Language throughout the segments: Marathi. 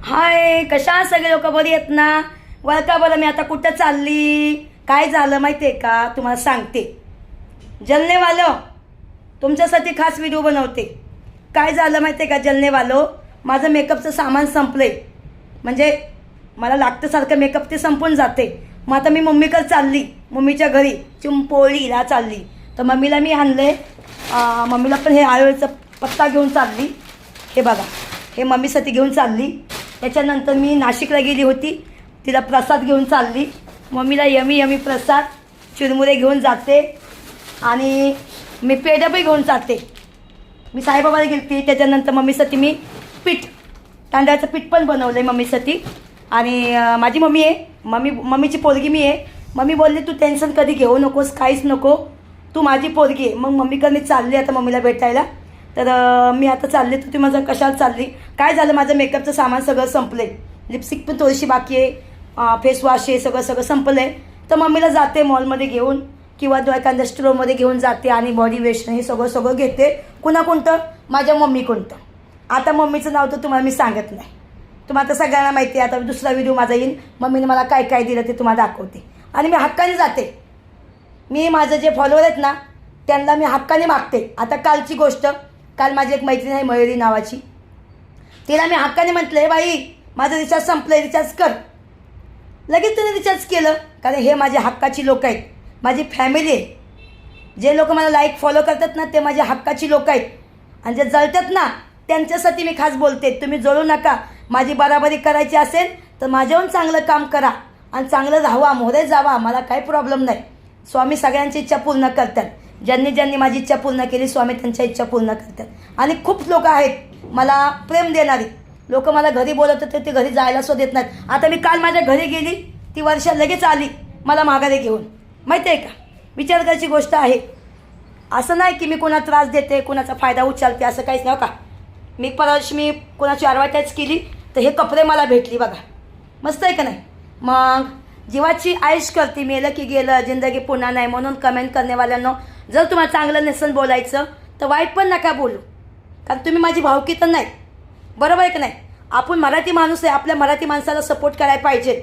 हाय, कशा आहात सगळे लोक? बरी आहेत ना? वळका बरं, मी आता कुठं चालली, काय झालं माहिती आहे का? तुम्हाला सांगते. जलनेवालो, तुमच्यासाठी खास व्हिडिओ बनवते. काय झालं माहिती आहे का जलनेवालो? माझं मेकअपचं सामान संपलंय. म्हणजे मला लागतं सारखं मेकअप, ते संपून जाते. मग आता मी मम्मीकडे चालली, मम्मीच्या घरी चिंपोळीला चालली. तर मम्मीला मी आणले, मम्मीला पण हे आयुर्वेदचा पत्ता घेऊन चालली. हे बघा, हे मम्मीसाठी घेऊन चालली. त्याच्यानंतर मी नाशिकला गेली होती, तिला प्रसाद घेऊन चालली. मम्मीला यमी यमी प्रसाद चिरमुरे घेऊन जाते आणि मी पेढा पण घेऊन जाते. मी साईबाबाला गेली. त्याच्यानंतर मम्मीसाठी मी पीठ, तांदळाचं पीठ पण बनवलं आहे मम्मीसाठी. आणि माझी मम्मी आहे, मम्मीची पोरगी मी आहे. मम्मी बोलली तू टेन्शन कधी घेऊ नकोस, काहीच नको, तू माझी पोरगी आहे. मग मम्मीकडे मी चालली आता मम्मीला भेटायला. तर मी आता चालले. तर ती माझं कशाला चालली? काय झालं, माझं मेकअपचं सामान सगळं संपलं आहे. लिपस्टिक पण थोडीशी बाकी आहे, फेसवॉश आहे, सगळं संपलं आहे. तर मम्मीला जाते मॉलमध्ये घेऊन किंवा एखाद्या स्टोरमध्ये घेऊन जाते आणि बॉडी वॉश हे सगळं घेते. कोणतं? माझ्या मम्मी कोणतं. आता मम्मीचं नाव तर तुम्हाला मी सांगत नाही, तुम्हाला आता सगळ्यांना माहिती आहे. आता दुसरा व्हिडिओ माझा येईल, मम्मीने मला काय काय दिलं ते तुम्हाला दाखवते. आणि मी हक्काने जाते. मी माझं जे फॉलोअर आहेत ना, त्यांना मी हक्काने मागते. आता कालची गोष्ट, काल माझी एक मैत्रीण आहे मयुरी नावाची, तिला मी हक्काने म्हटलं आहे बाई माझं रिचार्ज संपलं आहे, रिचार्ज कर. लगेच तिने रिचार्ज केलं. कारण हे माझे हक्काची लोक आहेत, माझी फॅमिली आहे. जे लोक मला लाईक फॉलो करतात ना, ते माझ्या हक्काची लोक आहेत. आणि जे जळतात ना, त्यांच्यासाठी मी खास बोलते. तुम्ही जळू नका. माझी बराबरी करायची असेल तर माझ्याहून चांगलं काम करा आणि चांगलं राहावा, मोहरे जावा, मला काही प्रॉब्लेम नाही. स्वामी सगळ्यांची इच्छा पूर्ण करतात. ज्यांनी माझी इच्छा पूर्ण केली, स्वामी त्यांच्या इच्छा पूर्ण करतात. आणि खूप लोक आहेत मला प्रेम देणारी लोक. मला घरी बोलत होते, ते घरी जायला सुद्धा देत नाहीत. आता मी काल माझ्या घरी गेली, ती वर्षा लगेच आली मला माघारी घेऊन. माहिती आहे का? विचार करायची गोष्ट आहे. असं नाही की मी कोणाला त्रास देते, कोणाचा फायदा उचलते, असं काहीच नाही का. मी परवाशी मी कोणाची ॲडव्हर्टाईज केली तर हे कपडे मला भेटली बघा. मस्त आहे का नाही? मग जीवाची आयुष करते, मेलं की गेलं, जिंदगी पुन्हा नाही. म्हणून कमेंट करण्यावाल्यांनो, जर तुम्हाला चांगलं नसेल बोलायचं तर वाईट पण नका बोलू. कारण तुम्ही माझी भावकी तर नाही, बरोबर आहे का नाही? आपण मराठी माणूस आहे, आपल्या मराठी माणसाला सपोर्ट करायला पाहिजे.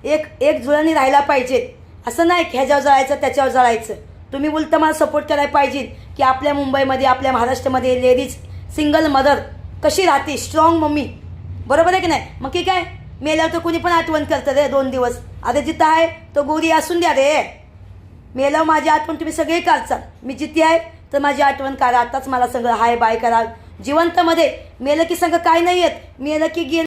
एक जुळणी राहायला पाहिजे. असं नाही की ह्याच्यावर जळायचं त्याच्यावर जळायचं. तुम्ही उलटं मला सपोर्ट करायला पाहिजे की आपल्या मुंबईमध्ये, आपल्या महाराष्ट्रामध्ये लेडीज सिंगल मदर कशी राहते, स्ट्रॉंग मम्मी, बरोबर आहे की नाही? मग की काय, मेल्यावर तर कुणी पण आठवण करतं रे 2 दिवस. अरे जिथं आहे तो गोरी असून द्या रे. मेल्यावर माझी आठवण तुम्ही सगळे करचाल. मी जिथे आहे तर माझी आठवण करा. आताच मला सगळं हाय बाय करा. जिवंतमध्ये मेलं की सगळं काय नाही येत, मेलं की गेलं.